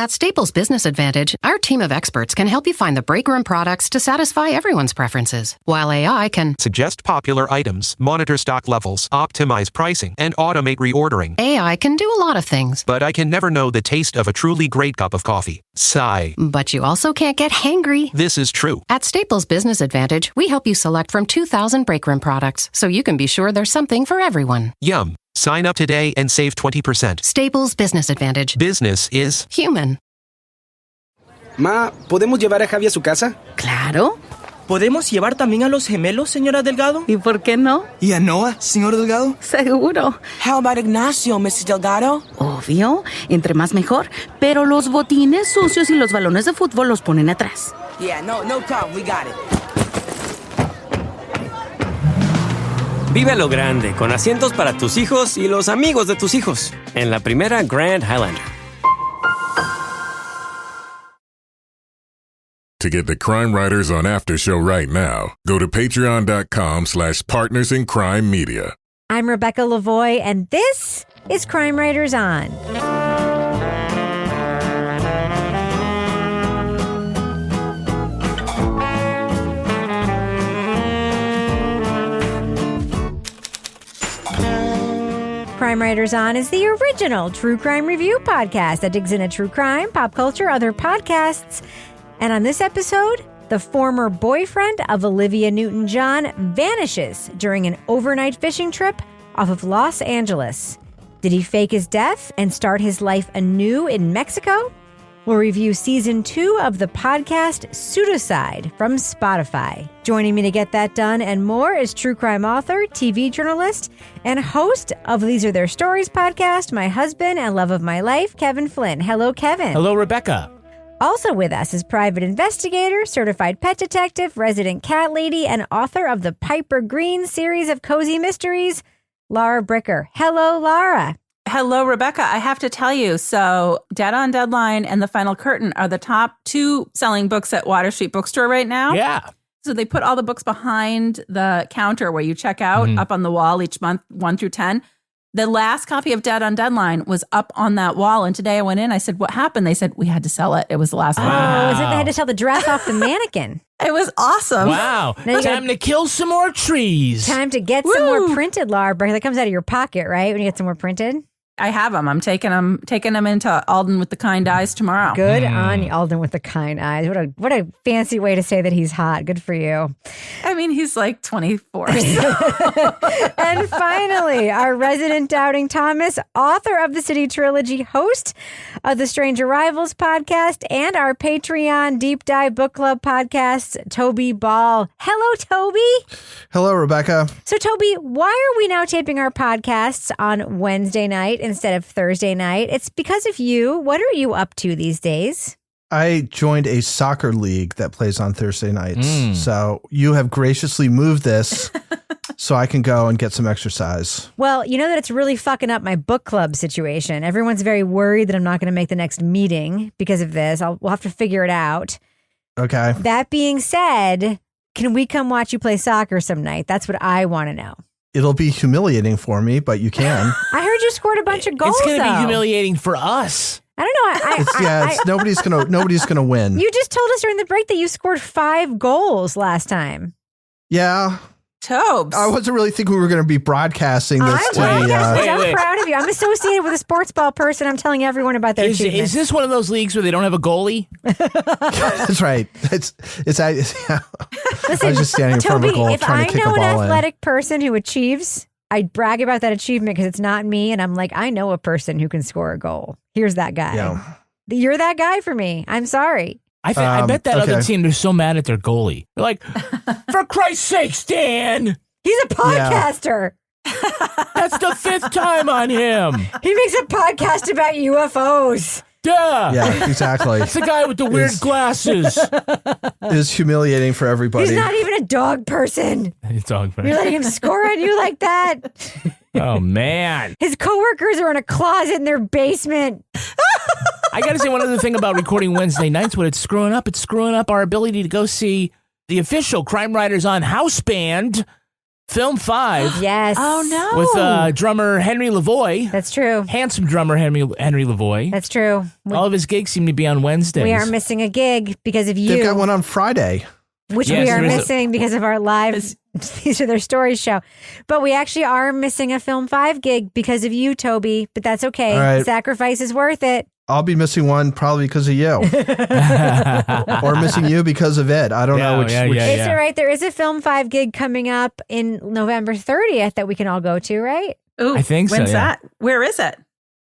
At Staples Business Advantage, our team of experts can help you find the breakroom products to satisfy everyone's preferences, while AI can suggest popular items, monitor stock levels, optimize pricing, and automate reordering. AI can do a lot of things. But I can never know the taste of a truly great cup of coffee. Sigh. But you also can't get hangry. This is true. At Staples Business Advantage, we help you select from 2,000 breakroom products, so you can be sure there's something for everyone. Yum. Sign up today and save 20%. Staples Business Advantage. Business is human. Ma, ¿podemos llevar a Javi a su casa? Claro. ¿Podemos llevar también a los gemelos, señora Delgado? ¿Y por qué no? ¿Y a Noah, señor Delgado? Seguro. How about Ignacio, Mrs. Delgado? Obvio. Entre más mejor. Pero los botines sucios y los balones de fútbol los ponen atrás. Yeah, no problem. We got it. Vive a lo grande, con asientos para tus hijos y los amigos de tus hijos. En la primera Grand Highlander. To get the Crime Writers on After Show right now, go to patreon.com/partnersincrimemedia. I'm Rebecca Lavoie, and this is Crime Writers On. Crime Writers On is the original true crime review podcast that digs into true crime, pop culture, other podcasts. And on this episode, the former boyfriend of Olivia Newton-John vanishes during an overnight fishing trip off of Los Angeles. Did he fake his death and start his life anew in Mexico? We'll review season 2 of the podcast Pseudocide from Spotify. Joining me to get that done and more is true crime author, TV journalist, and host of These Are Their Stories podcast, my husband and love of my life, Kevin Flynn. Hello, Kevin. Hello, Rebecca. Also with us is private investigator, certified pet detective, resident cat lady, and author of the Piper Green series of cozy mysteries, Laura Bricker. Hello, Laura. Hello, Rebecca. I have to tell you, so Dead on Deadline and The Final Curtain are the top 2 selling books at Water Street Bookstore right now. Yeah. So they put all the books behind the counter where you check out, up on the wall each month, 1 through 10. The last copy of Dead on Deadline was up on that wall. And today I went in, I said, what happened? They said, we had to sell it. It was the last one. Oh, is it they had to sell the dress off the mannequin? It was awesome. Wow. Time to kill some more trees. Time to get some more printed, Laura. That comes out of your pocket, right? When you get some more printed? I have them. I'm taking them into Alden with the Kind Eyes tomorrow. Good on you, Alden with the kind eyes. What a fancy way to say that he's hot. Good for you. I mean, he's like 24. And finally, our resident Doubting Thomas, author of the City Trilogy, host of the Strange Arrivals podcast, and our Patreon Deep Dive Book Club podcast, Toby Ball. Hello, Toby. Hello, Rebecca. So, Toby, why are we now taping our podcasts on Wednesday night instead of Thursday night? It's because of you. What are you up to these days? I joined a soccer league that plays on Thursday nights. So you have graciously moved this so I can go and get some exercise. Well, you know that it's really fucking up my book club situation. Everyone's very worried that I'm not going to make the next meeting because of this. We'll have to figure it out. Okay. That being said, can we come watch you play soccer some night? That's what I want to know. It'll be humiliating for me, but you can. I heard you scored a bunch of goals. It's going to be humiliating for us. I don't know. Nobody's gonna win. You just told us during the break that you scored 5 goals last time. Yeah. Tobes. I wasn't really thinking we were going to be broadcasting this. I'm proud of you. I'm associated with a sports ball person. I'm telling everyone about their achievements. Is this one of those leagues where they don't have a goalie? That's right. I was just standing in front of a goal trying to kick a ball in. If I know an athletic person who achieves, I brag about that achievement because it's not me. And I'm like, I know a person who can score a goal. Here's that guy. Yeah. You're that guy for me. I'm sorry. I bet that other team, they're so mad at their goalie. They're like, for Christ's sake, Stan! He's a podcaster. Yeah. That's the 5th time on him. He makes a podcast about UFOs. Duh. Yeah, exactly. It's the guy with the weird glasses. It is humiliating for everybody. He's not even a dog person. He's a dog person. You're letting him score on you like that? Oh, man. His coworkers are in a closet in their basement. I got to say one other thing about recording Wednesday nights. What it's screwing up our ability to go see the official Crime Writers On house band Film 5. Yes. Oh, no. With drummer Henry Lavoie. That's true. Handsome drummer Henry Lavoie. That's true. All of his gigs seem to be on Wednesdays. We are missing a gig because of you. They've got one on Friday. Which we are missing because of our live These Are Their Stories show. But we actually are missing a Film 5 gig because of you, Toby. But that's okay. All right. Sacrifice is worth it. I'll be missing one probably because of you. Or missing you because of it. I don't know which. It's all right. There is a Film 5 gig coming up in November 30th that we can all go to, right? Ooh, I think so. When's that? Where is it?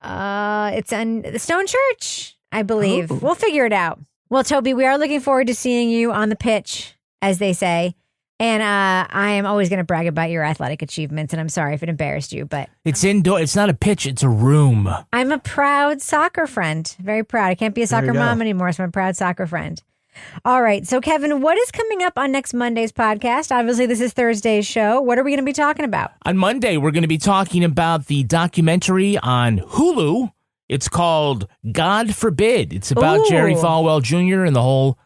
It's in the Stone Church, I believe. We'll figure it out. Well, Toby, we are looking forward to seeing you on the pitch, as they say. And I am always going to brag about your athletic achievements, and I'm sorry if it embarrassed you, but it's indoor. It's not a pitch; it's a room. I'm a proud soccer friend. Very proud. I can't be a soccer mom anymore, so I'm a proud soccer friend. All right, so Kevin, what is coming up on next Monday's podcast? Obviously, this is Thursday's show. What are we going to be talking about? On Monday, we're going to be talking about the documentary on Hulu. It's called God Forbid. It's about Jerry Falwell Jr. and the whole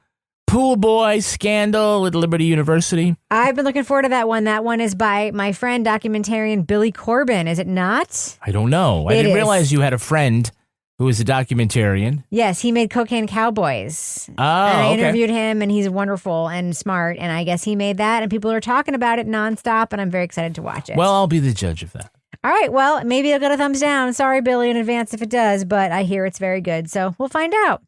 pool boy scandal at Liberty University. I've been looking forward to that one. That one is by my friend, documentarian Billy Corbin, is it not? I don't know. I didn't realize you had a friend who is a documentarian. Yes, he made Cocaine Cowboys. Oh, and I interviewed him, and he's wonderful and smart, and I guess he made that, and people are talking about it nonstop, and I'm very excited to watch it. Well, I'll be the judge of that. All right, well, maybe it'll get a thumbs down. Sorry, Billy, in advance if it does, but I hear it's very good, so we'll find out.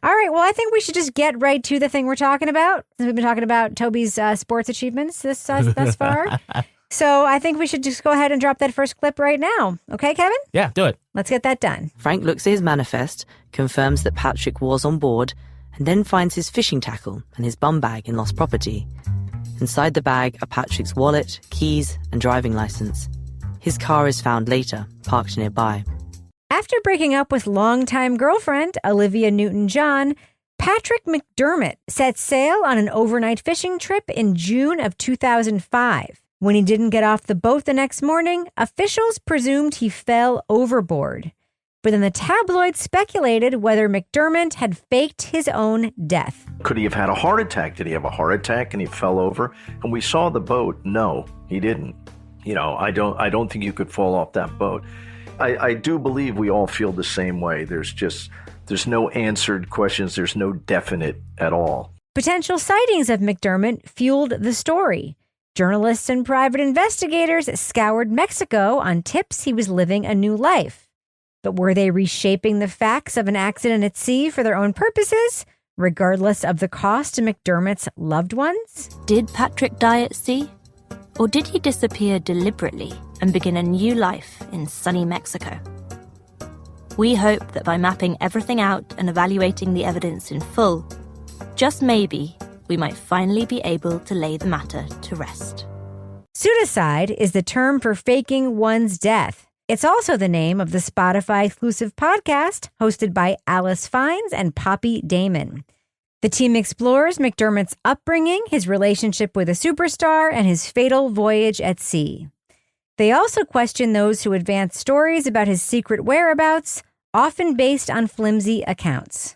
All right, well, I think we should just get right to the thing we're talking about. We've been talking about Toby's sports achievements thus far. So I think we should just go ahead and drop that first clip right now. Okay, Kevin? Yeah, do it. Let's get that done. Frank looks at his manifest, confirms that Patrick was on board, and then finds his fishing tackle and his bum bag in lost property. Inside the bag are Patrick's wallet, keys, and driving license. His car is found later, parked nearby. After breaking up with longtime girlfriend Olivia Newton-John, Patrick McDermott set sail on an overnight fishing trip in June of 2005. When he didn't get off the boat the next morning, officials presumed he fell overboard. But then the tabloids speculated whether McDermott had faked his own death. Could he have had a heart attack? Did he have a heart attack and he fell over? And we saw the boat. No, he didn't. You know, I don't think you could fall off that boat. I do believe we all feel the same way. There's no answered questions. There's no definite at all. Potential sightings of McDermott fueled the story. Journalists and private investigators scoured Mexico on tips he was living a new life. But were they reshaping the facts of an accident at sea for their own purposes, regardless of the cost to McDermott's loved ones? Did Patrick die at sea? Or did he disappear deliberately and begin a new life in sunny Mexico? We hope that by mapping everything out and evaluating the evidence in full, just maybe, we might finally be able to lay the matter to rest. Pseudocide is the term for faking one's death. It's also the name of the Spotify exclusive podcast hosted by Alice Fiennes and Poppy Damon. The team explores McDermott's upbringing, his relationship with a superstar, and his fatal voyage at sea. They also question those who advance stories about his secret whereabouts, often based on flimsy accounts.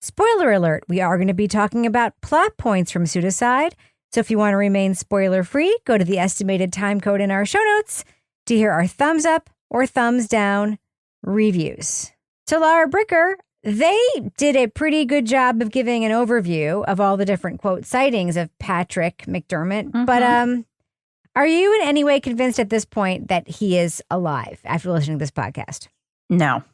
Spoiler alert, we are going to be talking about plot points from Pseudocide, so if you want to remain spoiler-free, go to the estimated time code in our show notes to hear our thumbs up or thumbs down reviews. So Laura Bricker, they did a pretty good job of giving an overview of all the different, quote, sightings of Patrick McDermott. Mm-hmm. But are you in any way convinced at this point that he is alive after listening to this podcast? No.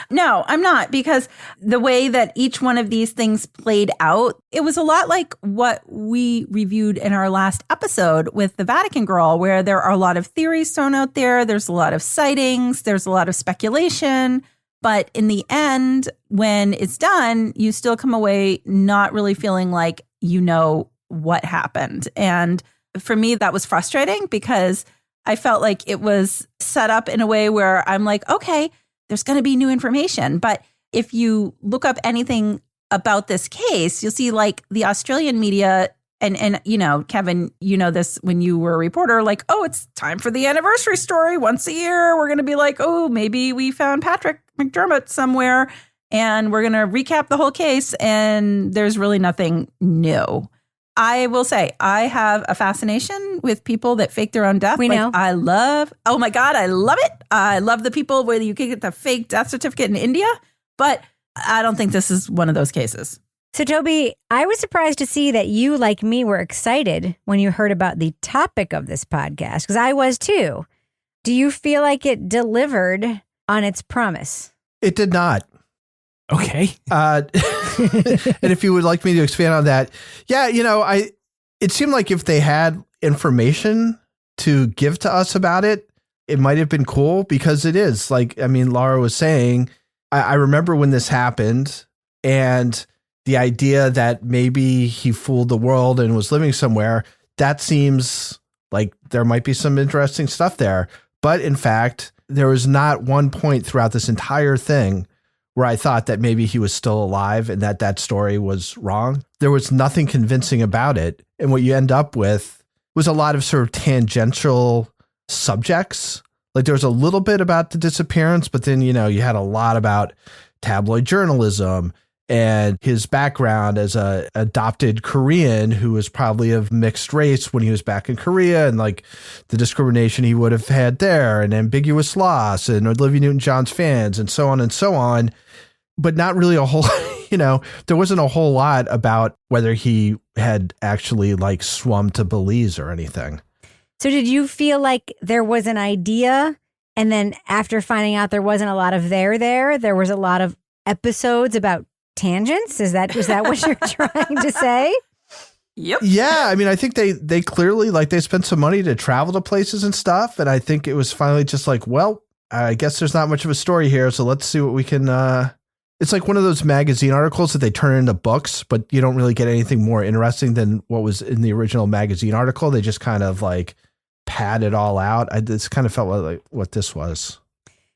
No, I'm not, because the way that each one of these things played out, it was a lot like what we reviewed in our last episode with the Vatican girl, where there are a lot of theories thrown out there. There's a lot of sightings. There's a lot of speculation. But in the end, when it's done, you still come away not really feeling like you know what happened. And for me, that was frustrating because I felt like it was set up in a way where I'm like, okay, there's going to be new information. But if you look up anything about this case, you'll see like the Australian media and you know, Kevin, you know this when you were a reporter, like, oh, it's time for the anniversary story. Once a year, we're going to be like, oh, maybe we found Patrick McDermott somewhere and we're going to recap the whole case. And there's really nothing new. I will say, I have a fascination with people that fake their own death. We know. Oh my God, I love it. I love the people where you can get the fake death certificate in India, but I don't think this is one of those cases. So, Toby, I was surprised to see that you, like me, were excited when you heard about the topic of this podcast, because I was too. Do you feel like it delivered on its promise? It did not. Okay. And if you would like me to expand on that, yeah, it seemed like if they had information to give to us about it, it might have been cool, because it is Laura was saying, I remember when this happened, and the idea that maybe he fooled the world and was living somewhere, that seems like there might be some interesting stuff there. But in fact, there was not one point throughout this entire thing where I thought that maybe he was still alive and that story was wrong. There was nothing convincing about it. And what you end up with was a lot of sort of tangential subjects. Like there was a little bit about the disappearance, but then, you had a lot about tabloid journalism and his background as a adopted Korean who was probably of mixed race when he was back in Korea, and like the discrimination he would have had there, and ambiguous loss, and Olivia Newton-John's fans, and so on. But not really a whole, there wasn't a whole lot about whether he had actually like swum to Belize or anything. So did you feel like there was an idea, and then after finding out there wasn't a lot of there was a lot of episodes about tangents? Was that what you're trying to say? Yep. Yeah. I mean, I think they clearly they spent some money to travel to places and stuff. And I think it was finally just like, well, I guess there's not much of a story here. So let's see what we can, it's like one of those magazine articles that they turn into books, but you don't really get anything more interesting than what was in the original magazine article. They just kind of like pad it all out. This kind of felt like what this was.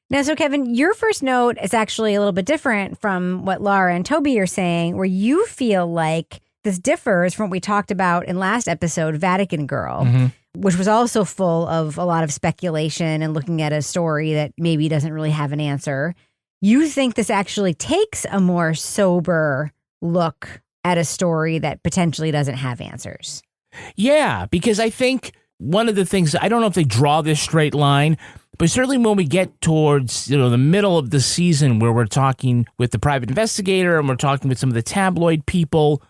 Now, so Kevin, your first note is actually a little bit different from what Laura and Toby are saying, where you feel like this differs from what we talked about in last episode, Vatican Girl, which was also full of a lot of speculation and looking at a story that maybe doesn't really have an answer. You think this actually takes a more sober look at a story that potentially doesn't have answers. Yeah, because I think one of the things, I don't know if they draw this straight line, but certainly when we get towards the middle of the season where we're talking with the private investigator and we're talking with some of the tabloid people,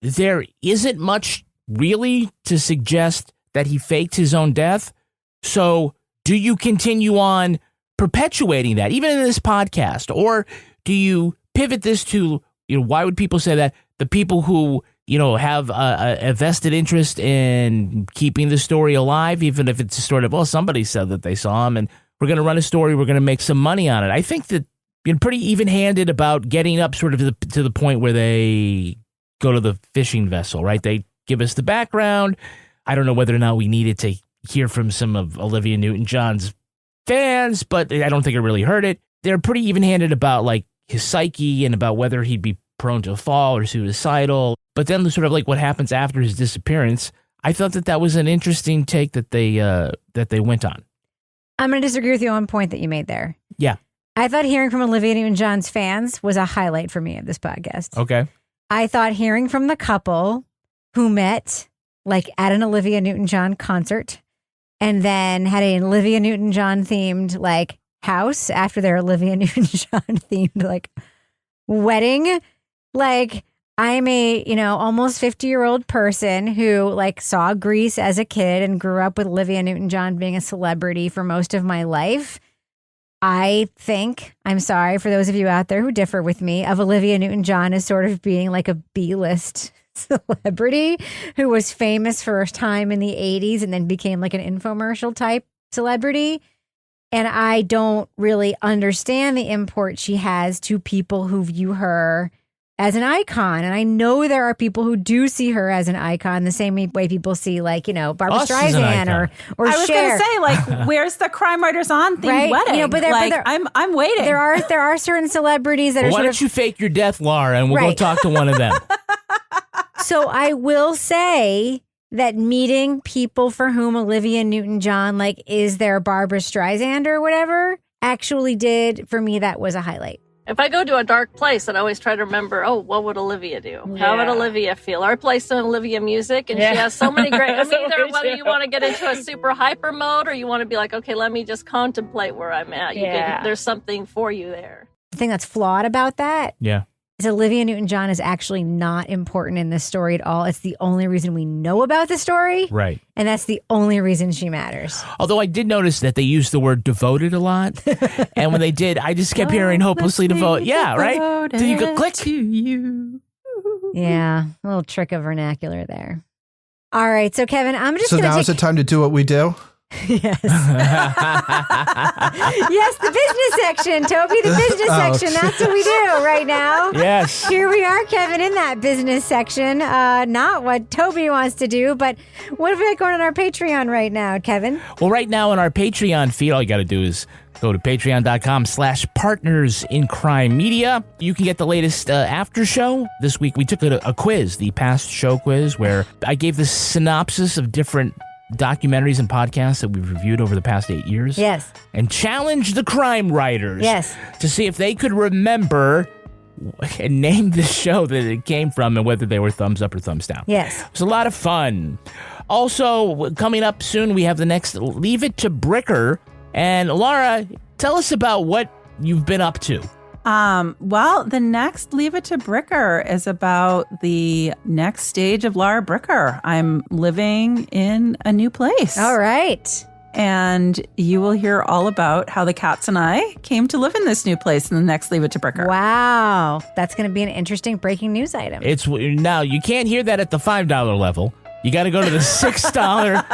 there isn't much really to suggest that he faked his own death. So do you continue on perpetuating that, even in this podcast? Or do you pivot this to, why would people say that? The people who, have a vested interest in keeping the story alive, even if it's sort of, well, somebody said that they saw him and we're going to run a story, we're going to make some money on it. I think that you're pretty even-handed about getting up sort of to the point where they go to the fishing vessel, right? They give us the background. I don't know whether or not we needed to hear from some of Olivia Newton-John's fans, but I don't think it really hurt it. They're pretty even-handed about like his psyche and about whether he'd be prone to a fall or suicidal. But then sort of like what happens after his disappearance, I thought that was an interesting take that they went on. I'm going to disagree with you on one point that you made there. Yeah. I thought hearing from Olivia Newton-John's fans was a highlight for me of this podcast. Okay. I thought hearing from the couple who met like at an Olivia Newton-John concert and then had an Olivia Newton-John themed like house after their Olivia Newton-John themed like wedding. Like, I'm a, almost 50-year-old person who like saw Grease as a kid and grew up with Olivia Newton-John being a celebrity for most of my life. I think, I'm sorry for those of you out there who differ with me, of Olivia Newton-John as sort of being like a B-list celebrity who was famous for a time in the 80s and then became like an infomercial type celebrity. And I don't really understand the import she has to people who view her as an icon. And I know there are people who do see her as an icon the same way people see like, Barbra Streisand or I was Cher. going to say, like, where's the Crime Writers On themed wedding? But I'm waiting. There are certain celebrities that are why don't you fake your death, Laura, and we'll go talk to one of them. So I will say that meeting people for whom Olivia Newton-John like is their Barbra Streisand or whatever actually did, for me, that was a highlight. If I go to a dark place, I always try to remember, what would Olivia do? How would Olivia feel? I play some Olivia music, and she has so many great... I mean, either whether you want to get into a super hyper mode or you want to be like, okay, let me just contemplate where I'm at. There's something for you there. The thing that's flawed about that is Olivia Newton-John is actually not important in this story at all. It's the only reason we know about the story. Right. And that's the only reason she matters. Although I did notice that they used the word devoted a lot. And when they did, I just kept hearing hopelessly devoted. Yeah, right? So you go click. To you. Yeah, a little trick of vernacular there. All right, so Kevin, I'm just going to So now is the time to do what we do? Yes. Yes, the business section, Toby, the business section. That's what we do right now. Yes. Here we are, Kevin, in that business section. Not what Toby wants to do, but what have we got going on our Patreon right now, Kevin? Well, right now in our Patreon feed, all you got to do is go to patreon.com/partners in crime media. You can get the latest after show. This week we took a quiz, the past show quiz, where I gave the synopsis of different documentaries and podcasts that we've reviewed over the past 8 years. Yes. And challenged the crime writers. Yes. To see if they could remember and name the show that it came from and whether they were thumbs up or thumbs down. Yes. It was a lot of fun. Also, coming up soon, we have the next Leave It to Bricker. And Laura, tell us about what you've been up to. Well, the next Leave It to Bricker is about the next stage of Laura Bricker. I'm living in a new place. All right. And you will hear all about how the cats and I came to live in this new place in the next Leave It to Bricker. Wow. That's going to be an interesting breaking news item. Now, you can't hear that at the $5 level. You got to go to the $6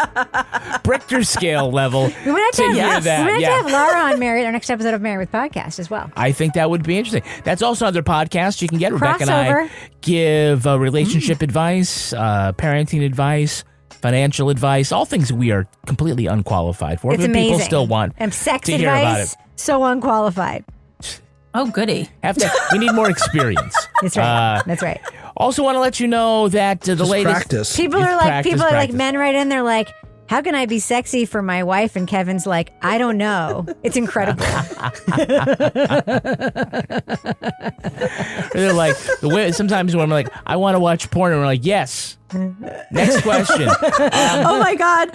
Bricker scale level We might to hear that. We might have Laura on our next episode of Married with Podcast as well. I think that would be interesting. That's also other podcasts you can get. Rebecca and Crossover. I give relationship advice, parenting advice, financial advice, all things we are completely unqualified for. It's but amazing. People still want and sex to hear about advice, it. so unqualified. Oh, goody. We need more experience. That's right. That's right. Also want to let you know that the latest... practice. People are like men right in. They're like, how can I be sexy for my wife? And Kevin's like, I don't know. It's incredible. They're like, sometimes when I'm like, I want to watch porn, and we're like, yes. Next question. Oh my God.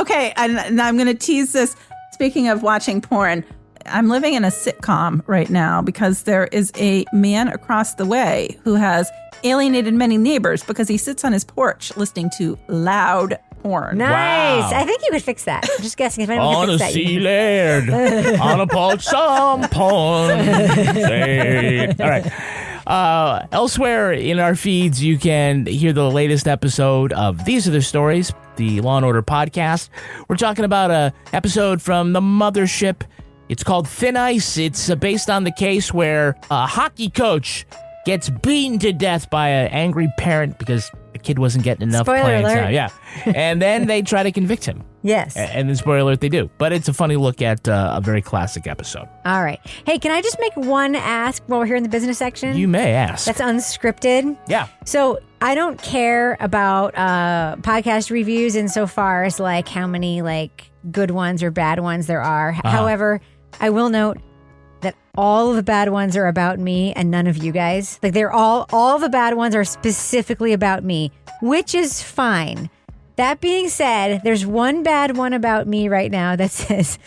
Okay, and I'm going to tease this. Speaking of watching porn, I'm living in a sitcom right now because there is a man across the way who has alienated many neighbors because he sits on his porch listening to loud porn. Nice. Wow. I think you could fix that. I'm just guessing if anyone On can a fix that. sea laird, on a porch, some porn. All right. Elsewhere in our feeds, you can hear the latest episode of These Are the Stories, the Law & Order podcast. We're talking about an episode from the mothership. It's called Thin Ice. It's based on the case where a hockey coach gets beaten to death by an angry parent because the kid wasn't getting enough Spoiler playing alert. time. Yeah. And then they try to convict him. Yes. And then, spoiler alert, they do. But it's a funny look at a very classic episode. All right. Hey, can I just make one ask while we're here in the business section? You may ask. That's unscripted. Yeah. So I don't care about podcast reviews insofar as like how many like good ones or bad ones there are. However, I will note that all of the bad ones are about me and none of you guys. Like they're all the bad ones are specifically about me, which is fine. That being said, there's one bad one about me right now that says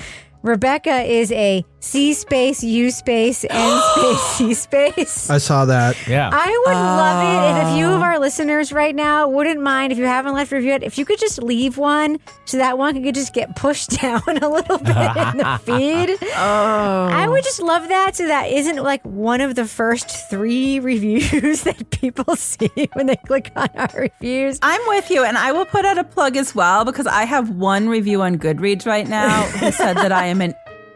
Rebecca is a C space, U space, N space, C space. I saw that. Yeah. I would love it if a few of our listeners right now wouldn't mind if you haven't left a review yet, if you could just leave one so that one could just get pushed down a little bit in the feed. I would just love that so that isn't like one of the first 3 reviews that people see when they click on our reviews. I'm with you, and I will put out a plug as well because I have one review on Goodreads right now who said that I am an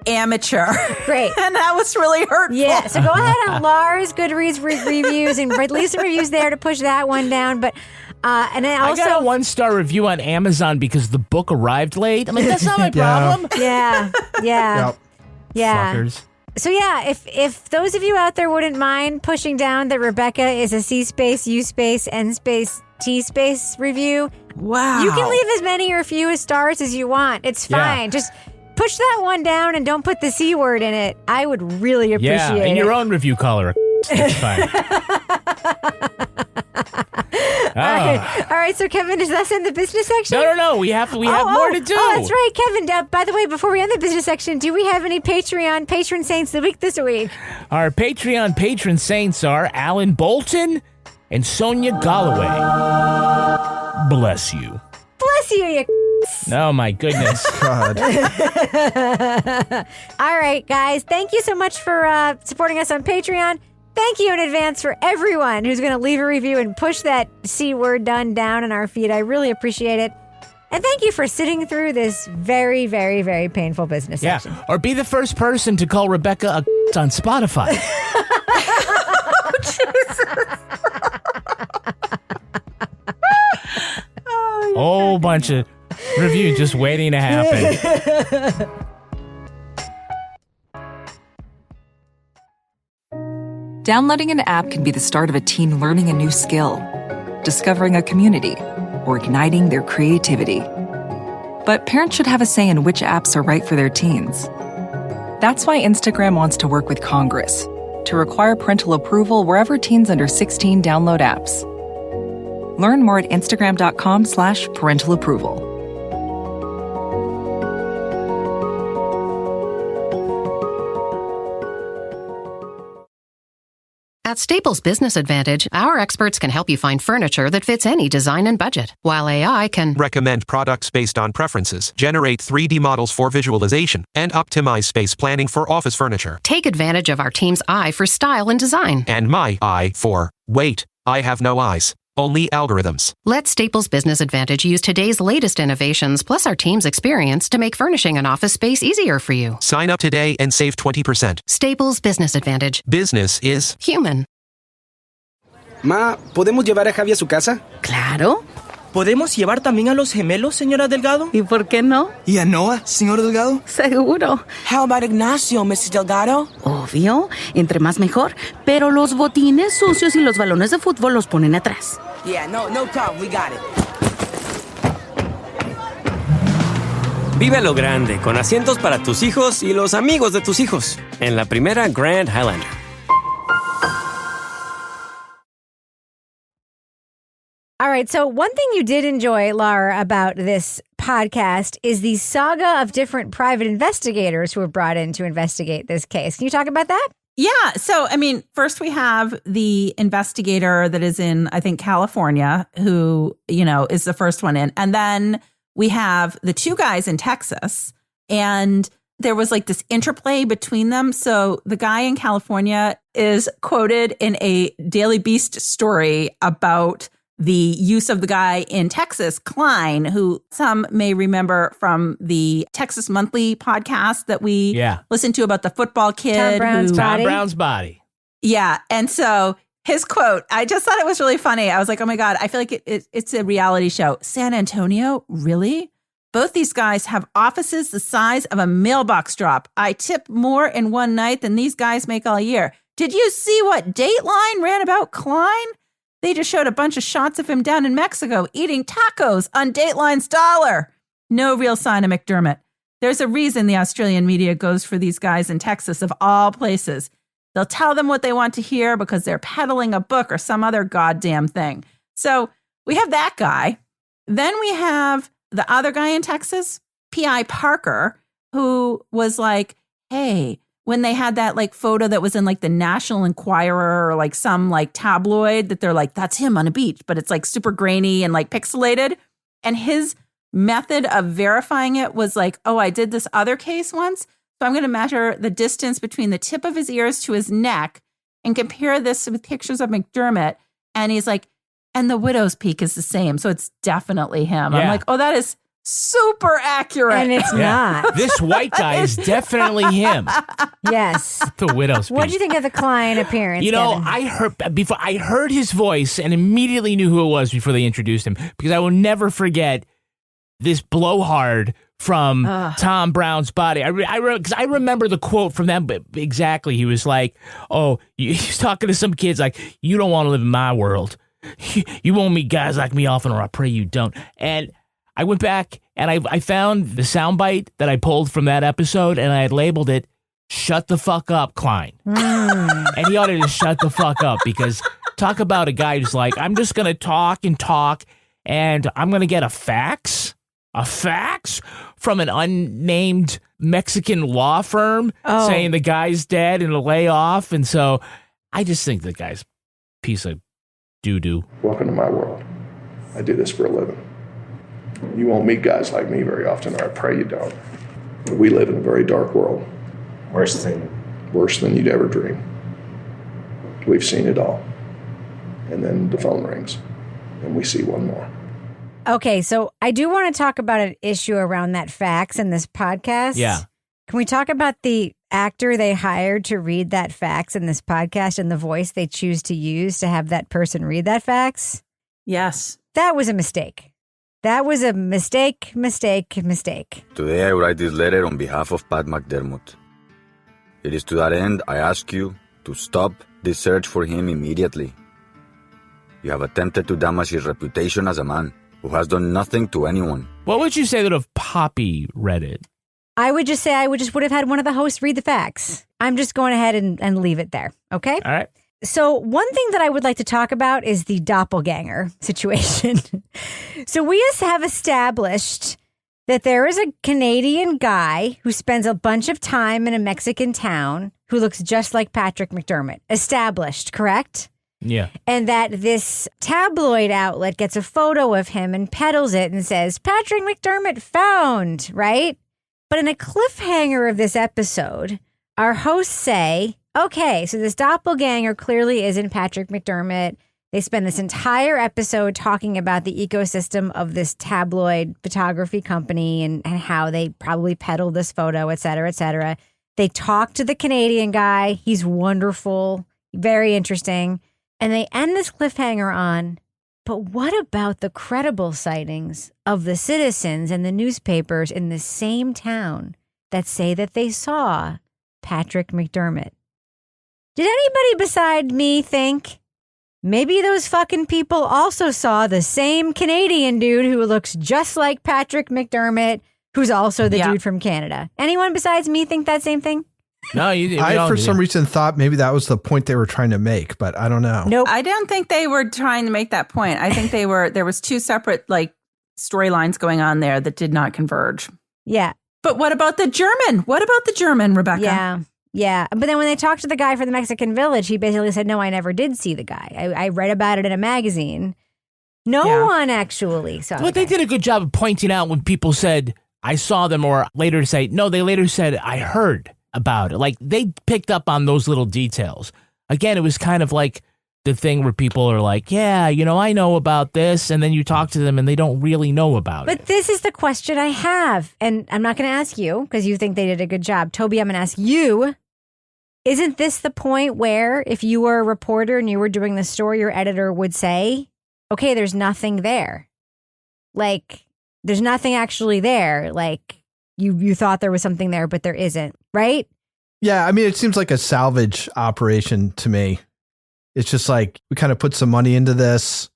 amateur. Great. And that was really hurtful. Yeah, so go ahead on Lars Goodreads reviews and leave some reviews there to push that one down. But and then also I got a 1-star review on Amazon because the book arrived late. I'm like, that's not my problem. Yeah. Yep. Yeah. Fuckers. So yeah, if those of you out there wouldn't mind pushing down that Rebecca is a C space, U space, N space, T space review, wow, you can leave as many or few stars as you want. It's fine. Yeah. Just push that one down and don't put the C word in it, I would really appreciate it. Yeah, in your own review color. That's fine. All right, so Kevin, is that in the business section? No. We have more to do. Oh, that's right, Kevin. By the way, before we end the business section, do we have any Patreon patron saints of the week this week? Our Patreon patron saints are Alan Bolton and Sonia Galloway. Bless you. Bless you. Oh, my goodness. God. All right, guys. Thank you so much for supporting us on Patreon. Thank you in advance for everyone who's going to leave a review and push that C word down in our feed. I really appreciate it. And thank you for sitting through this very, very, very painful business section. Or be the first person to call Rebecca a on Spotify. Oh, Jesus. Whole bunch of review just waiting to happen. Downloading an app can be the start of a teen learning a new skill, discovering a community, or igniting their creativity. But parents should have a say in which apps are right for their teens. That's why Instagram wants to work with Congress to require parental approval wherever teens under 16 download apps. Learn more at Instagram.com/parental approval. At Staples Business Advantage, our experts can help you find furniture that fits any design and budget, while AI can recommend products based on preferences, generate 3D models for visualization, and optimize space planning for office furniture. take advantage of our team's eye for style and design. And my eye for, wait, I have no eyes. Only algorithms. Let Staples Business Advantage use today's latest innovations plus our team's experience to make furnishing an office space easier for you. Sign up today and save 20%. Staples Business Advantage. Business is human. Ma, ¿podemos llevar a Javi a su casa? Claro. ¿Podemos llevar también a los gemelos, señora Delgado? ¿Y por qué no? ¿Y a Noah, señor Delgado? Seguro. How about Ignacio, Mrs. Delgado? Obvio. Entre más mejor. Pero los botines sucios y los balones de fútbol los ponen atrás. Yeah, no problem. We got it. Vive a lo grande, con asientos para tus hijos y los amigos de tus hijos. En la primera Grand Highlander. All right, so one thing you did enjoy, Laura, about this podcast is the saga of different private investigators who were brought in to investigate this case. Can you talk about that? Yeah. So, I mean, first we have the investigator that is in, I think, California, who, you know, is the first one in. And then we have the two guys in Texas. And there was like this interplay between them. So the guy in California is quoted in a Daily Beast story about the use of the guy in Texas, Klein, who some may remember from the Texas Monthly podcast that we listened to about the football kid. Tom Brown's body. Yeah. And so his quote, I just thought it was really funny. I was like, oh my God, I feel like it's a reality show. San Antonio? Really? Both these guys have offices the size of a mailbox drop. I tip more in one night than these guys make all year. Did you see what Dateline ran about Klein? They just showed a bunch of shots of him down in Mexico eating tacos on Dateline's dollar. No real sign of McDermott. There's a reason the Australian media goes for these guys in Texas, of all places. They'll tell them what they want to hear because they're peddling a book or some other goddamn thing. So we have that guy. Then we have the other guy in Texas, P.I. Parker, who was like, hey, when they had that like photo that was in like the National Enquirer or like some like tabloid that they're like, that's him on a beach, but it's like super grainy and like pixelated. And his method of verifying it was like, oh, I did this other case once. So I'm going to measure the distance between the tip of his ears to his neck and compare this with pictures of McDermott. And he's like, and the widow's peak is the same. So it's definitely him. Yeah. I'm like, oh, that is super accurate. And it's not. This white guy is definitely him. Yes. The widow's peak. What did you think of the Klein appearance? You know, Kevin? I heard his voice and immediately knew who it was before they introduced him, because I will never forget this blowhard from Tom Brown's body. Because I remember the quote from them, but exactly. He was like, oh, he's talking to some kids like, you don't want to live in my world. You won't meet guys like me often, or I pray you don't. And I went back and I found the soundbite that I pulled from that episode, and I had labeled it, "Shut the fuck up, Klein." And he ought to just shut the fuck up, because talk about a guy who's like, I'm just going to talk, and I'm going to get a fax from an unnamed Mexican law firm saying the guy's dead and a layoff. And so I just think the guy's a piece of doo-doo. Welcome to my world. I do this for a living. You won't meet guys like me very often, or I pray you don't. We live in a very dark world. Worse than you'd ever dream. We've seen it all. And then the phone rings, and we see one more. Okay, so I do want to talk about an issue around that fax in this podcast. Yeah. Can we talk about the actor they hired to read that fax in this podcast and the voice they choose to use to have that person read that fax? Yes. That was a mistake. That was a mistake. Today I write this letter on behalf of Pat McDermott. It is to that end I ask you to stop this search for him immediately. You have attempted to damage his reputation as a man who has done nothing to anyone. What would you say that if Poppy read it? I would just say I would have had one of the hosts read the fax. I'm just going ahead and leave it there. Okay? All right. So one thing that I would like to talk about is the doppelganger situation. So we have established that there is a Canadian guy who spends a bunch of time in a Mexican town who looks just like Patrick McDermott. Established, correct? Yeah. And that this tabloid outlet gets a photo of him and peddles it and says, Patrick McDermott found, right? But in a cliffhanger of this episode, our hosts say, okay, so this doppelganger clearly isn't Patrick McDermott. They spend this entire episode talking about the ecosystem of this tabloid photography company and how they probably peddled this photo, et cetera, et cetera. They talk to the Canadian guy. He's wonderful, very interesting. And they end this cliffhanger on, but what about the credible sightings of the citizens and the newspapers in the same town that say that they saw Patrick McDermott? Did anybody beside me think maybe those fucking people also saw the same Canadian dude who looks just like Patrick McDermott, who's also the dude from Canada? Anyone besides me think that same thing? No, I for some reason thought maybe that was the point they were trying to make, but I don't know. Nope. I don't think they were trying to make that point. I think there was two separate storylines going on there that did not converge. Yeah. But what about the German? Rebecca? Yeah. But then when they talked to the guy from the Mexican village, he basically said, no, I never did see the guy. I read about it in a magazine. No one actually saw But they did a good job of pointing out when people said, I saw them, or later say, no, they later said, I heard about it. Like, they picked up on those little details. Again, it was kind of like the thing where people are like, yeah, I know about this. And then you talk to them and they don't really know about it. But this is the question I have. And I'm not going to ask you because you think they did a good job. Toby, I'm going to ask you. Isn't this the point where if you were a reporter and you were doing the story, your editor would say, okay, there's nothing there. Like, there's nothing actually there. Like, you thought there was something there, but there isn't, right? Yeah, I mean, it seems like a salvage operation to me. It's just like, we kind of put some money into this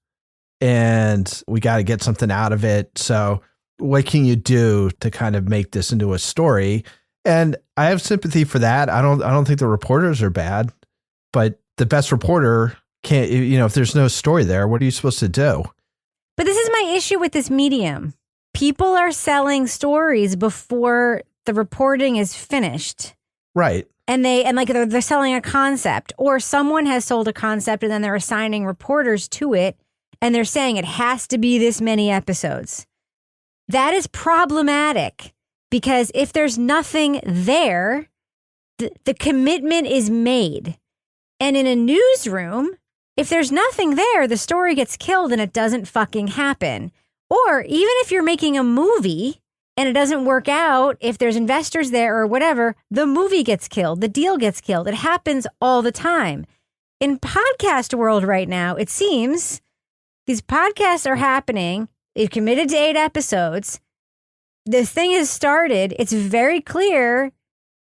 and we got to get something out of it. So what can you do to kind of make this into a story? And I have sympathy for that. I don't think the reporters are bad, but the best reporter can't, if there's no story there, what are you supposed to do? But this is my issue with this medium. People are selling stories before the reporting is finished. Right. And they're selling a concept, or someone has sold a concept and then they're assigning reporters to it and they're saying it has to be this many episodes. That is problematic because if there's nothing there, the commitment is made. And in a newsroom, if there's nothing there, the story gets killed and it doesn't fucking happen. Or even if you're making a movie and it doesn't work out, if there's investors there or whatever, the movie gets killed, the deal gets killed. It happens all the time. In podcast world right now, it seems these podcasts are happening. They've committed to 8 episodes. This thing has started. It's very clear.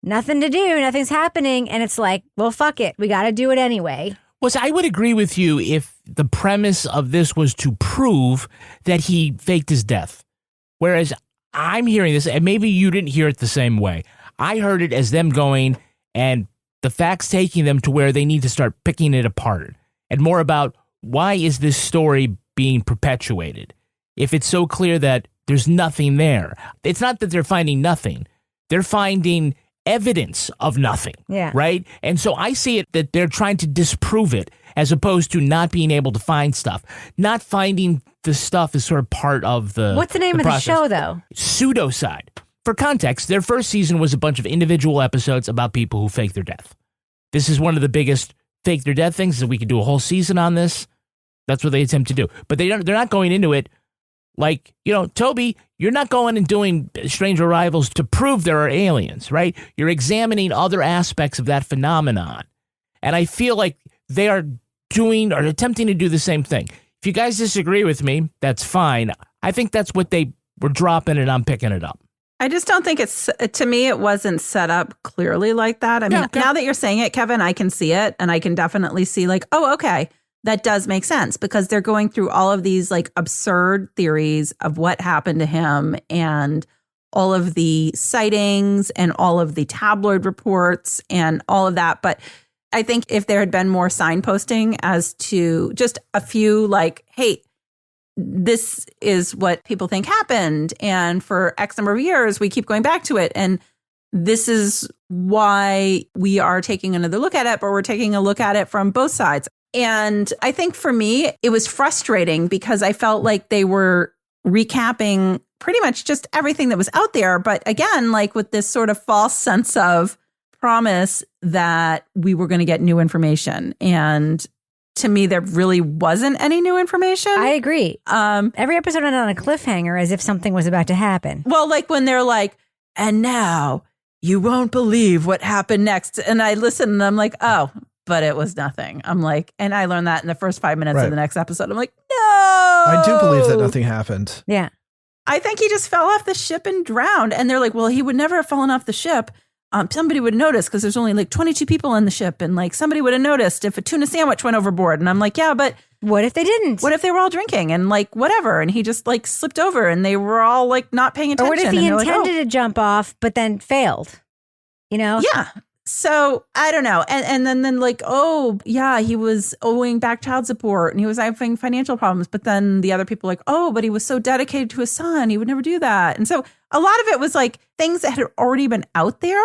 Nothing to do. Nothing's happening. And it's like, well, fuck it. We got to do it anyway. Well, I would agree with you if the premise of this was to prove that he faked his death. Whereas I'm hearing this, and maybe you didn't hear it the same way. I heard it as them going and the facts taking them to where they need to start picking it apart, and more about why is this story being perpetuated if it's so clear that there's nothing there. It's not that they're finding nothing. They're finding evidence of nothing, right? And so I see it that they're trying to disprove it as opposed to not being able to find stuff. Not finding the stuff is sort of part of the What's the name of process. the show, though? Pseudocide. For context, their first season was a bunch of individual episodes about people who fake their death. This is one of the biggest fake their death things, so we could do a whole season on this. That's what they attempt to do. But they're not going into it like, Toby, you're not going and doing Strange Arrivals to prove there are aliens, right? You're examining other aspects of that phenomenon. And I feel like they are doing or attempting to do the same thing. If you guys disagree with me, that's fine. I think that's what they were dropping, and I'm picking it up. I just don't think to me, it wasn't set up clearly like that. I mean, now that you're saying it, Kevin, I can see it, and I can definitely see like, oh, okay, that does make sense, because they're going through all of these like absurd theories of what happened to him and all of the sightings and all of the tabloid reports and all of that. But I think if there had been more signposting as to just a few like, hey, this is what people think happened, and for X number of years, we keep going back to it. And this is why we are taking another look at it, but we're taking a look at it from both sides. And I think for me, it was frustrating because I felt like they were recapping pretty much just everything that was out there. But again, like with this sort of false sense of promise that we were going to get new information. And to me, there really wasn't any new information. I agree. Every episode ended on a cliffhanger as if something was about to happen. Well, like when they're like, and now you won't believe what happened next. And I listen and I'm like, oh, but it was nothing. I'm like, and I learned that in the first 5 minutes of the next episode. I'm like, no. I do believe that nothing happened. Yeah. I think he just fell off the ship and drowned. And they're like, well, he would never have fallen off the ship. Somebody would notice because there's only like 22 people in the ship, and like somebody would have noticed if a tuna sandwich went overboard. And I'm like, yeah, but what if they didn't? What if they were all drinking and like whatever, and he just like slipped over and they were all like not paying attention? Or what if he intended to jump off but then failed? Yeah. So I don't know. And then like, oh yeah, he was owing back child support and he was having financial problems. But then the other people like, oh, but he was so dedicated to his son, he would never do that. And so a lot of it was like things that had already been out there.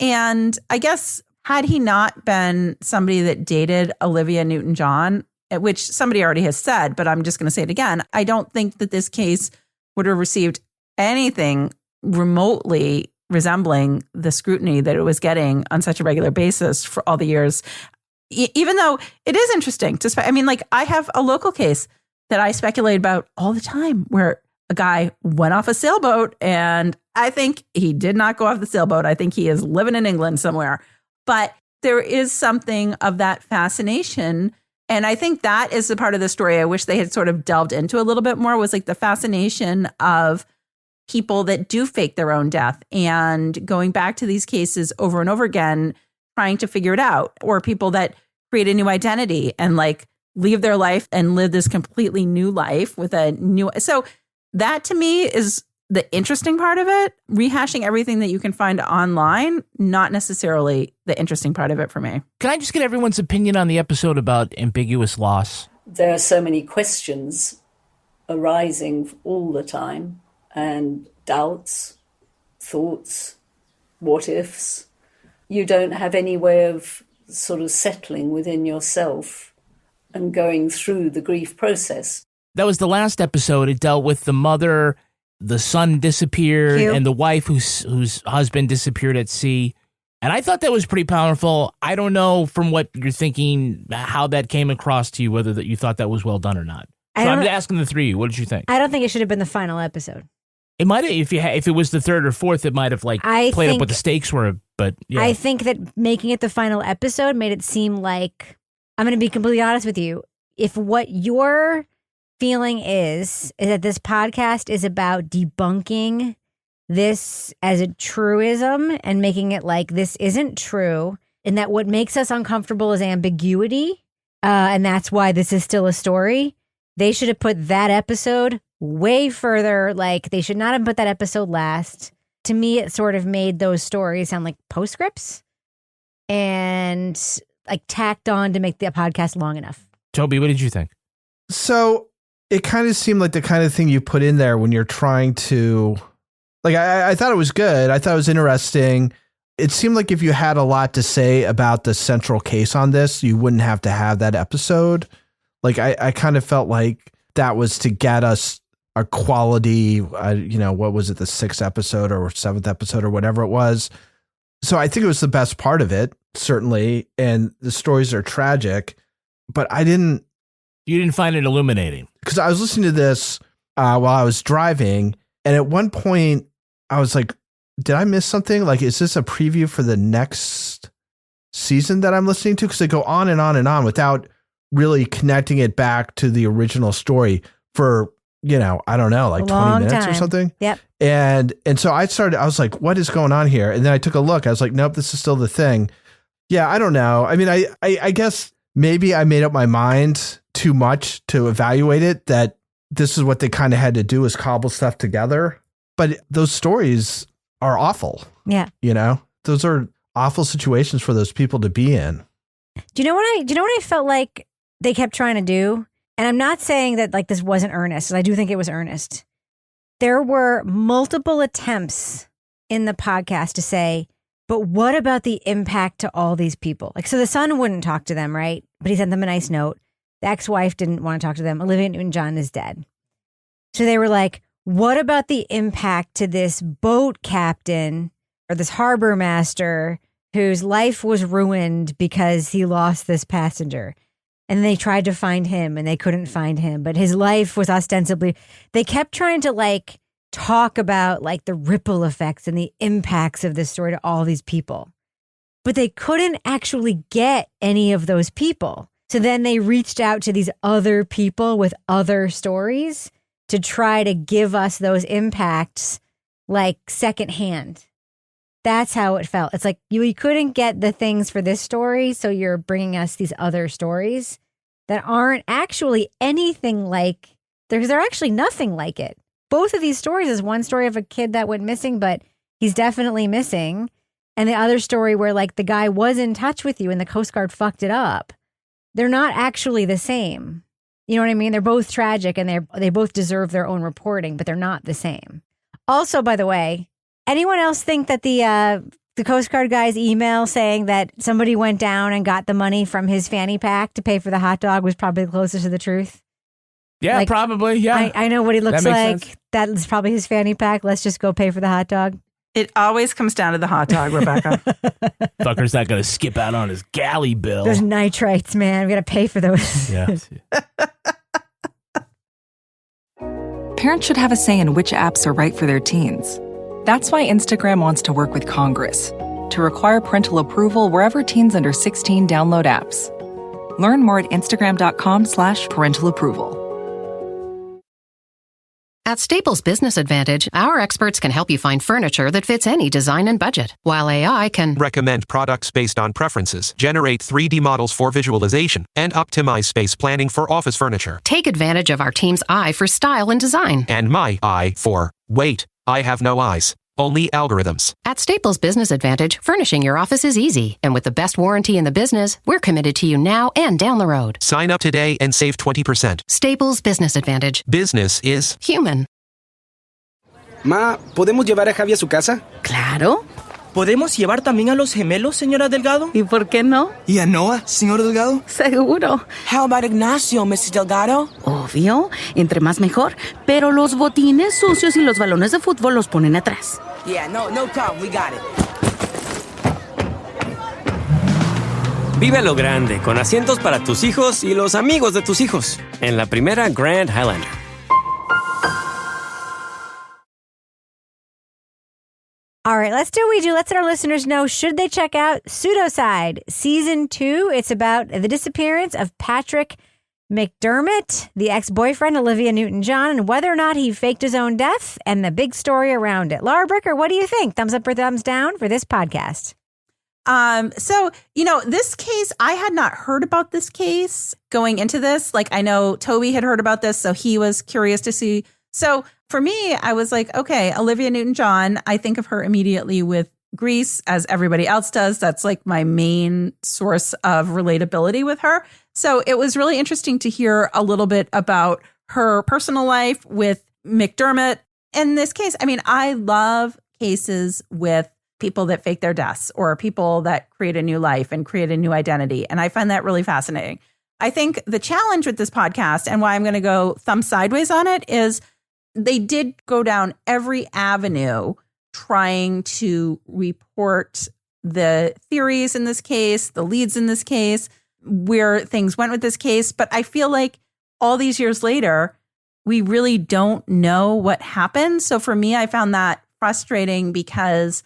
And I guess had he not been somebody that dated Olivia Newton-John, which somebody already has said, but I'm just going to say it again, I don't think that this case would have received anything remotely resembling the scrutiny that it was getting on such a regular basis for all the years. Even though it is interesting to, I mean, like I have a local case that I speculate about all the time where a guy went off a sailboat, and I think he did not go off the sailboat. I think he is living in England somewhere. But there is something of that fascination. And I think that is the part of the story I wish they had sort of delved into a little bit more, was like the fascination of people that do fake their own death and going back to these cases over and over again, trying to figure it out, or people that create a new identity and like leave their life and live this completely new life with a new. So that to me is the interesting part of it, rehashing everything that you can find online, not necessarily the interesting part of it for me. Can I just get everyone's opinion on the episode about ambiguous loss? There are so many questions arising all the time, and doubts, thoughts, what ifs. You don't have any way of sort of settling within yourself and going through the grief process. That was the last episode. It dealt with the mother, the son disappeared, and the wife whose husband disappeared at sea. And I thought that was pretty powerful. I don't know from what you're thinking, how that came across to you, whether that you thought that was well done or not. So I'm asking the three of you, what did you think? I don't think it should have been the final episode. It might have, if it was the third or fourth, it might have like played up what the stakes were. But yeah. I think that making it the final episode made it seem like, I'm going to be completely honest with you, if what you're feeling is that this podcast is about debunking this as a truism and making it like this isn't true, and that what makes us uncomfortable is ambiguity, and that's why this is still a story, they should have put that episode way further. Like, they should not have put that episode last. To me, it sort of made those stories sound like postscripts and like tacked on to make the podcast long enough. Toby, what did you think? So it kind of seemed like the kind of thing you put in there when you're trying to, like, I thought it was good. I thought it was interesting. It seemed like if you had a lot to say about the central case on this, you wouldn't have to have that episode. Like, I kind of felt like that was to get us a quality, what was it, the 6th episode or 7th episode or whatever it was. So I think it was the best part of it, certainly. And the stories are tragic, but you didn't find it illuminating. Because I was listening to this while I was driving. And at one point I was like, did I miss something? Like, is this a preview for the next season that I'm listening to? Because they go on and on and on without really connecting it back to the original story for, I don't know, like 20 minutes or something. Yep. And so I was like, what is going on here? And then I took a look. I was like, nope, this is still the thing. Yeah, I don't know. I mean, I guess maybe I made up my mind too much to evaluate it, that this is what they kind of had to do, is cobble stuff together. But those stories are awful. Yeah. Those are awful situations for those people to be in. Do you know what I felt like they kept trying to do? And I'm not saying that like this wasn't earnest. I do think it was earnest. There were multiple attempts in the podcast to say, but what about the impact to all these people? Like, so the son wouldn't talk to them, right? But he sent them a nice note. The ex-wife didn't want to talk to them. Olivia Newton-John is dead. So they were like, what about the impact to this boat captain or this harbor master whose life was ruined because he lost this passenger? And they tried to find him and they couldn't find him, but his life was ostensibly, they kept trying to like talk about like the ripple effects and the impacts of this story to all these people, but they couldn't actually get any of those people. So then they reached out to these other people with other stories to try to give us those impacts like secondhand. That's how it felt. It's like you couldn't get the things for this story, so you're bringing us these other stories that aren't actually anything like, they're actually nothing like it. Both of these stories is one story of a kid that went missing, but he's definitely missing. And the other story where like the guy was in touch with you and the Coast Guard fucked it up. They're not actually the same. You know what I mean? They're both tragic and they both deserve their own reporting, but they're not the same. Also, by the way, anyone else think that the Coast Guard guy's email saying that somebody went down and got the money from his fanny pack to pay for the hot dog was probably closest to the truth? Yeah, like, probably. Yeah. I know what he looks like. Sense. That is probably his fanny pack. Let's just go pay for the hot dog. It always comes down to the hot dog, Rebecca. Fucker's not going to skip out on his galley bill. Those nitrites, man. We got to pay for those. Yeah. Parents should have a say in which apps are right for their teens. That's why Instagram wants to work with Congress to require parental approval wherever teens under 16 download apps. Learn more at instagram.com/parental approval. At Staples Business Advantage, our experts can help you find furniture that fits any design and budget, while AI can recommend products based on preferences, generate 3D models for visualization, and optimize space planning for office furniture. take advantage of our team's eye for style and design. And my eye for, wait, I have no eyes. Only algorithms. At Staples Business Advantage, furnishing your office is easy. And with the best warranty in the business, we're committed to you now and down the road. Sign up today and save 20%. Staples Business Advantage. Business is human. Ma, ¿podemos llevar a Javi a su casa? Claro. ¿Podemos llevar también a los gemelos, señora Delgado? ¿Y por qué no? ¿Y a Noah, señor Delgado? Seguro. How about Ignacio, Mrs. Delgado? Obvio. Entre más mejor. Pero los botines sucios y los balones de fútbol los ponen atrás. Yeah, no problem. We got it. Vive a lo grande, con asientos para tus hijos y los amigos de tus hijos. En la primera Grand Highlander. All right, let's do what we do. Let's let our listeners know, should they check out Pseudocide Season 2? It's about the disappearance of Patrick McDermott, the ex-boyfriend Olivia Newton-John, and whether or not he faked his own death and the big story around it. Laura Bricker, what do you think? Thumbs up or thumbs down for this podcast? So, this case, I had not heard about this case going into this. Like, I know Toby had heard about this, so he was curious to see So for me, I was like, okay, Olivia Newton-John, I think of her immediately with Grease, as everybody else does. That's like my main source of relatability with her. So it was really interesting to hear a little bit about her personal life with McDermott. In this case, I mean, I love cases with people that fake their deaths or people that create a new life and create a new identity. And I find that really fascinating. I think the challenge with this podcast and why I'm going to go thumb sideways on it is they did go down every avenue trying to report the theories in this case, the leads in this case, where things went with this case. But I feel like all these years later, we really don't know what happened. So for me, I found that frustrating because,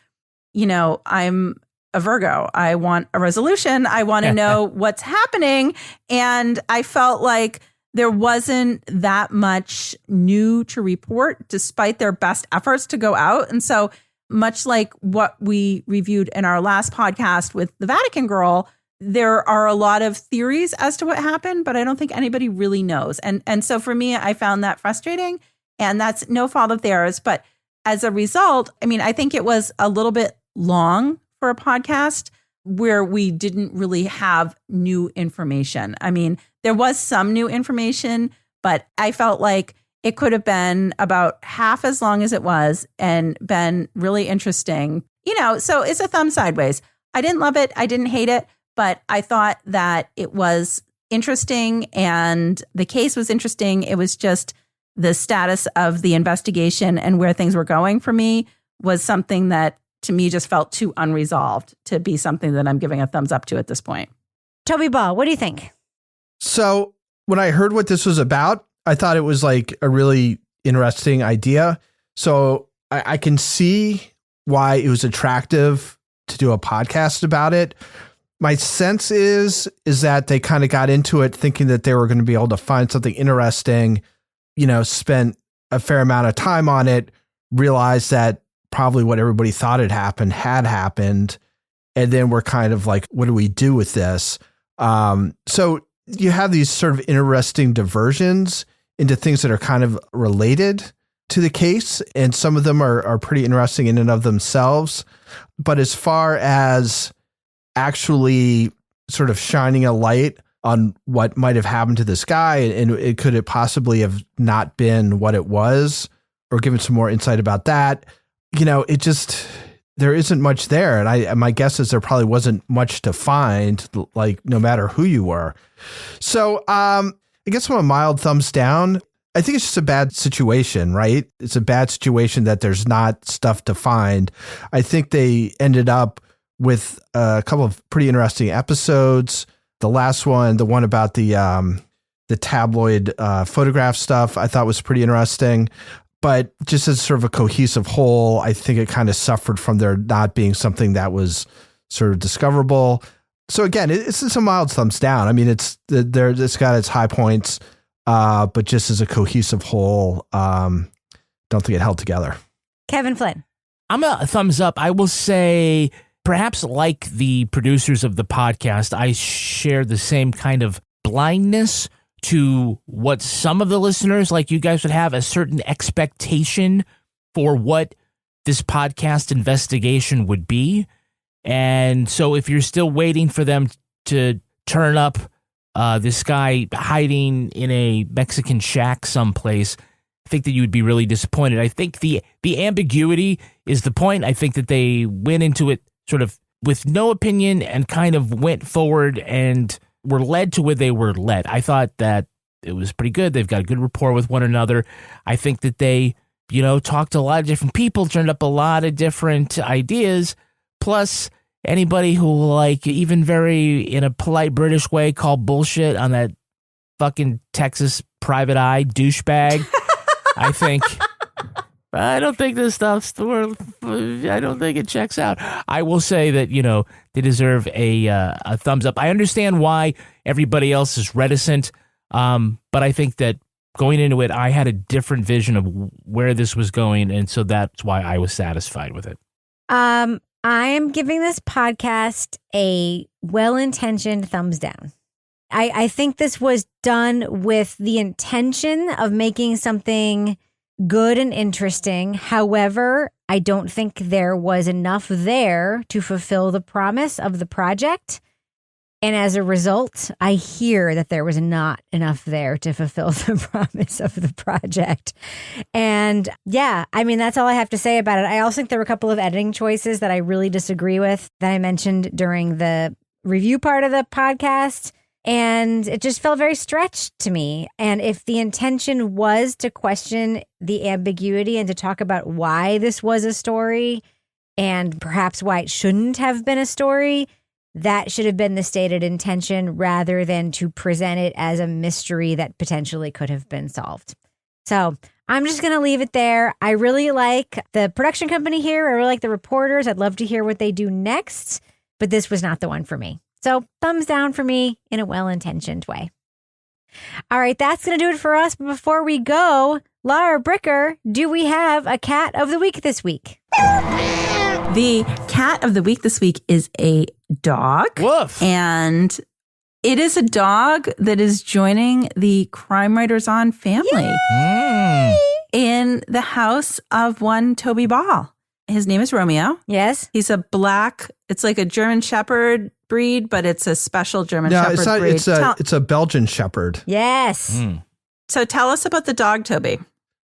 you know, I'm a Virgo. I want a resolution. I want to know what's happening. And I felt like there wasn't that much new to report despite their best efforts to go out. And so much like what we reviewed in our last podcast with the Vatican girl, there are a lot of theories as to what happened, but I don't think anybody really knows. And so for me, I found that frustrating, and that's no fault of theirs. But as a result, I mean, I think it was a little bit long for a podcast where we didn't really have new information. I mean, there was some new information, but I felt like it could have been about half as long as it was and been really interesting. You know, so it's a thumb sideways. I didn't love it. I didn't hate it, but I thought that it was interesting and the case was interesting. It was just the status of the investigation and where things were going for me was something that to me just felt too unresolved to be something that I'm giving a thumbs up to at this point. Toby Ball, what do you think? So when I heard what this was about, I thought it was like a really interesting idea. So I can see why it was attractive to do a podcast about it. My sense is that they kind of got into it thinking that they were going to be able to find something interesting, you know, spent a fair amount of time on it, realized that probably what everybody thought had happened. And then we're kind of like, what do we do with this? So you have these sort of interesting diversions into things that are kind of related to the case. And some of them are pretty interesting in and of themselves. But as far as actually sort of shining a light on what might have happened to this guy, and it could it possibly have not been what it was, or given some more insight about that, you know, it just, there isn't much there. And my guess is there probably wasn't much to find, like no matter who you were. So I guess from a mild thumbs down, I think it's just a bad situation, right? It's a bad situation that there's not stuff to find. I think they ended up with a couple of pretty interesting episodes. The last one, the one about the tabloid photograph stuff, I thought was pretty interesting. But just as sort of a cohesive whole, I think it kind of suffered from there not being something that was sort of discoverable. So again, it's a mild thumbs down. I mean, it's got its high points, but just as a cohesive whole, don't think it held together. Kevin Flynn. I'm a thumbs up. I will say, perhaps like the producers of the podcast, I share the same kind of blindness to what some of the listeners, like you guys, would have a certain expectation for what this podcast investigation would be. And so if you're still waiting for them to turn up this guy hiding in a Mexican shack someplace, I think that you would be really disappointed. I think the ambiguity is the point. I think that they went into it sort of with no opinion and kind of went forward and were led to where they were led. I thought that it was pretty good. They've got a good rapport with one another. I think that they, you know, talked to a lot of different people, turned up a lot of different ideas. Plus, anybody who, like, even very in a polite British way, called bullshit on that fucking Texas private eye douchebag. I don't think this stuff's, I don't think it checks out. I will say that, you know, they deserve a thumbs up. I understand why everybody else is reticent, but I think that going into it, I had a different vision of where this was going, and so that's why I was satisfied with it. I am giving this podcast a well-intentioned thumbs down. I think this was done with the intention of making something good and interesting. However, I don't think there was enough there to fulfill the promise of the project. And as a result, I hear that there was not enough there to fulfill the promise of the project. And yeah, I mean, that's all I have to say about it. I also think there were a couple of editing choices that I really disagree with that I mentioned during the review part of the podcast. And it just felt very stretched to me. And if the intention was to question the ambiguity and to talk about why this was a story and perhaps why it shouldn't have been a story, that should have been the stated intention rather than to present it as a mystery that potentially could have been solved. So I'm just going to leave it there. I really like the production company here. I really like the reporters. I'd love to hear what they do next, but this was not the one for me. So thumbs down for me in a well-intentioned way. All right, that's going to do it for us. But before we go, Laura Bricker, do we have a cat of the week this week? The cat of the week this week is a dog. Woof. And it is a dog that is joining the Crime Writers On family in the house of one Toby Ball. His name is Romeo. Yes. He's a black, it's like a German Shepherd breed, but it's a special German Shepherd breed. It's a Belgian Shepherd. Yes. So tell us about the dog, Toby.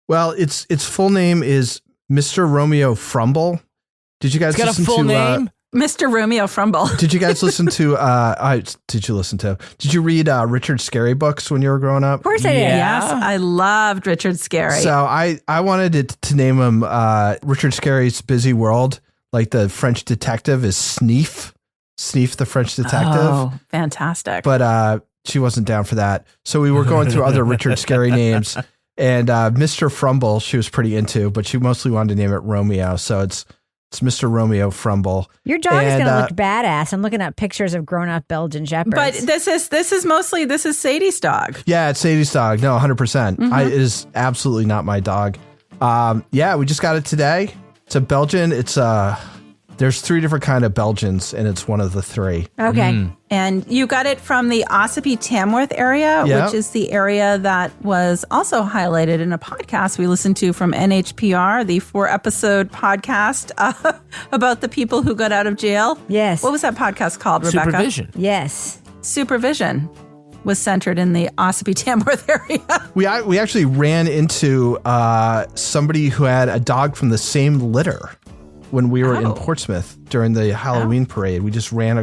Well, its full name is Mr. Romeo Frumble. Did you guys got listen a full to name? Mr. Romeo Frumble. Did you guys listen to did you read Richard Scarry books when you were growing up? Of course I did. Yes, I loved Richard Scarry. So I wanted it to name him Richard Scarry's Busy World, like the French detective is Sneef the French detective. Oh, fantastic. But she wasn't down for that. So we were going through other Richard Scarry names, and Mr. Frumble she was pretty into, but she mostly wanted to name it Romeo. So it's Mr. Romeo Frumble. Your dog is going to look badass. I'm looking at pictures of grown-up Belgian Shepherds. But this is Sadie's dog. Yeah, it's Sadie's dog. No, 100%. It is absolutely not my dog. Yeah, we just got it today. It's a Belgian. There's 3 different kind of Belgians, and it's one of the 3. Okay. And you got it from the Ossipee Tamworth area, which is the area that was also highlighted in a podcast we listened to from NHPR, the 4-episode podcast about the people who got out of jail. Yes. What was that podcast called, Rebecca? Supervision. Yes. Supervision was centered in the Ossipee Tamworth area. We actually ran into somebody who had a dog from the same litter when we were in Portsmouth during the Halloween parade. We just ran.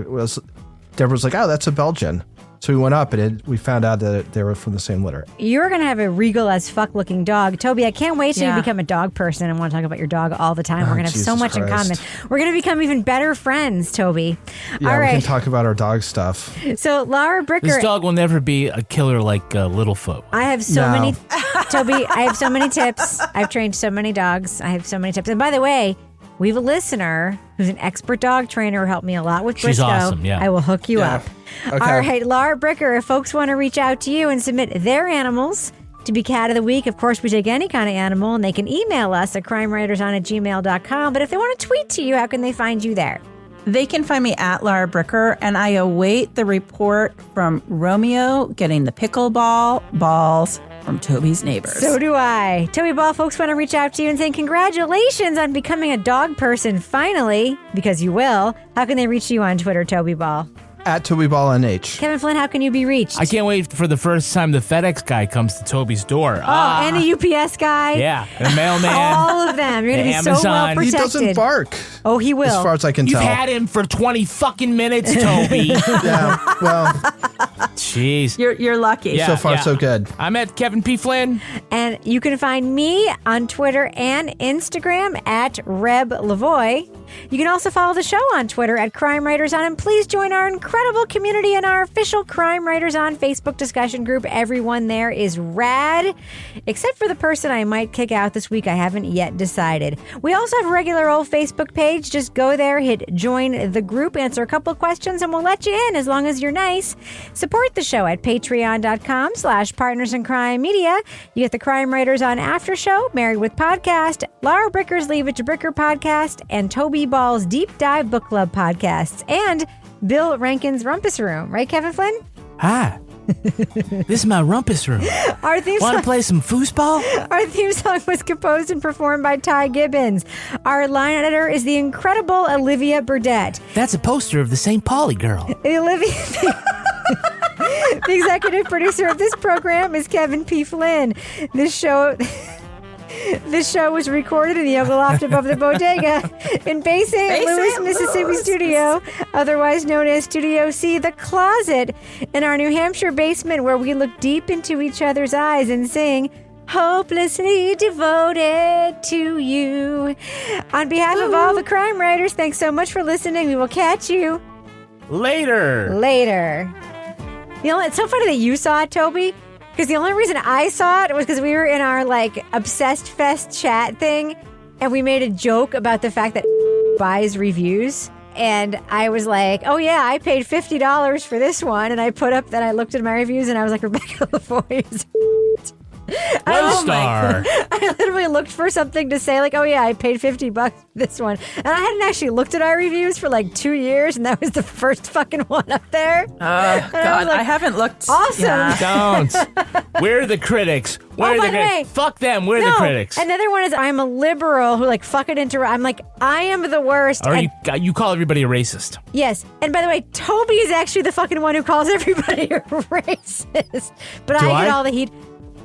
Deborah was like, "Oh, that's a Belgian." So we went up and we found out that they were from the same litter. You're going to have a regal as fuck looking dog. Toby, I can't wait till you become a dog person and want to talk about your dog all the time. We're going to have so much in common. We're going to become even better friends, Toby. Yeah, all right. We can talk about our dog stuff. So Laura Bricker. This dog will never be a killer like Littlefoot. I have so many, Toby, I have so many tips. I've trained so many dogs. I have so many tips. And by the way, we have a listener who's an expert dog trainer who helped me a lot with Briscoe. She's awesome, yeah. I will hook you up. Okay. All right, Laura Bricker, if folks want to reach out to you and submit their animals to be Cat of the Week, of course, we take any kind of animal, and they can email us at crimewriterson@gmail.com. But if they want to tweet to you, how can they find you there? They can find me at Laura Bricker, and I await the report from Romeo getting the pickleball balls from Toby's neighbors. So do I. Toby Ball, folks want to reach out to you and say congratulations on becoming a dog person finally, because you will. How can they reach you on Twitter, Toby Ball? At Toby Ball NH. Kevin Flynn, how can you be reached? I can't wait for the first time the FedEx guy comes to Toby's door. And a UPS guy. Yeah, a mailman. All of them. You're going to be Amazon. so well protected. He doesn't bark. Oh, he will. As far as I can You've tell. had him for 20 fucking minutes, Toby. Yeah, well. Jeez. You're lucky. Yeah, so far, so good. I'm at Kevin P. Flynn. And you can find me on Twitter and Instagram at Reb Lavoie. You can also follow the show on Twitter at Crime Writers On, and please join our incredible community in our official Crime Writers On Facebook discussion group. Everyone there is rad, except for the person I might kick out this week. I haven't yet decided. We also have a regular old Facebook page. Just go there, hit join the group, answer a couple of questions, and we'll let you in as long as you're nice. Support the show at patreon.com/Partners in Crime Media. You get the Crime Writers On After Show, Married with Podcast, Laura Bricker's Leave It to Bricker podcast, and Toby Ball's Deep Dive Book Club podcasts, and Bill Rankin's Rumpus Room. Right, Kevin Flynn? Hi. This is my rumpus room. Our theme Want to song- play some foosball? Our theme song was composed and performed by Ty Gibbons. Our line editor is the incredible Olivia Burdett. That's a poster of the St. Pauli girl. The executive producer of this program is Kevin P. Flynn. This show was recorded in the Yoga Loft above the Bodega in Bay St. Louis, Mississippi studio, otherwise known as Studio C, the closet, in our New Hampshire basement where we look deep into each other's eyes and sing, hopelessly devoted to you. On behalf of all the crime writers, thanks so much for listening. We will catch you later. You know, it's so funny that you saw it, Toby, because the only reason I saw it was because we were in our, Obsessed Fest chat thing, and we made a joke about the fact that buys reviews. And I was like, oh, yeah, I paid $50 for this one. And I I looked at my reviews, and I was like, Rebecca Lavoie is One star. I literally looked for something to say, oh, yeah, I paid $50 for this one. And I hadn't actually looked at our reviews for 2 years, and that was the first fucking one up there. Oh, God, I haven't looked. Awesome. Yeah. Don't. We're the critics. By the way, fuck them. We're the critics. Another one is I'm a liberal who fucking interrupt. I'm I am the worst. Or you call everybody a racist. Yes. And by the way, Toby is actually the fucking one who calls everybody a racist. But I get all the heat.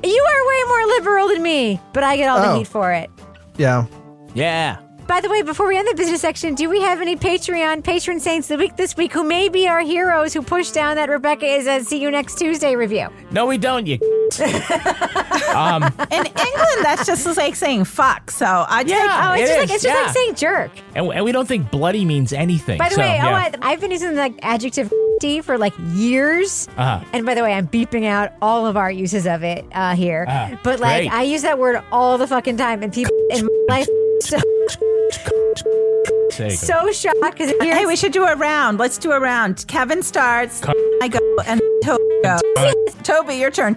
You are way more liberal than me, but I get all the heat for it. Yeah. Yeah. By the way, before we end the business section, do we have any patron saints this week who may be our heroes who pushed down that Rebecca is a See You Next Tuesday review? No, we don't, you In England, that's just like saying fuck. So I take it's just like saying jerk. And we don't think bloody means anything. By the way, I've been using the adjective for years. And by the way, I'm beeping out all of our uses of it here. But great. I use that word all the fucking time, and people in my life so shocked because hey, we should do a round. Let's do a round. Kevin starts. I go and Toby goes. Toby, your turn.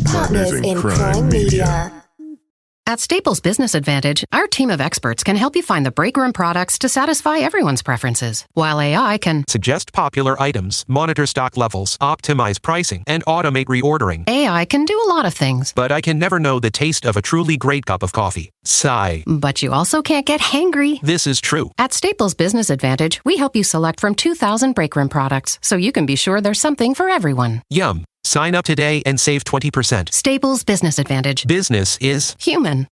Partners in Crime Media. At Staples Business Advantage, our team of experts can help you find the break room products to satisfy everyone's preferences, while AI can suggest popular items, monitor stock levels, optimize pricing, and automate reordering. AI can do a lot of things. But I can never know the taste of a truly great cup of coffee. Sigh. But you also can't get hangry. This is true. At Staples Business Advantage, we help you select from 2,000 break room products, so you can be sure there's something for everyone. Yum. Sign up today and save 20%. Staples Business Advantage. Business is human.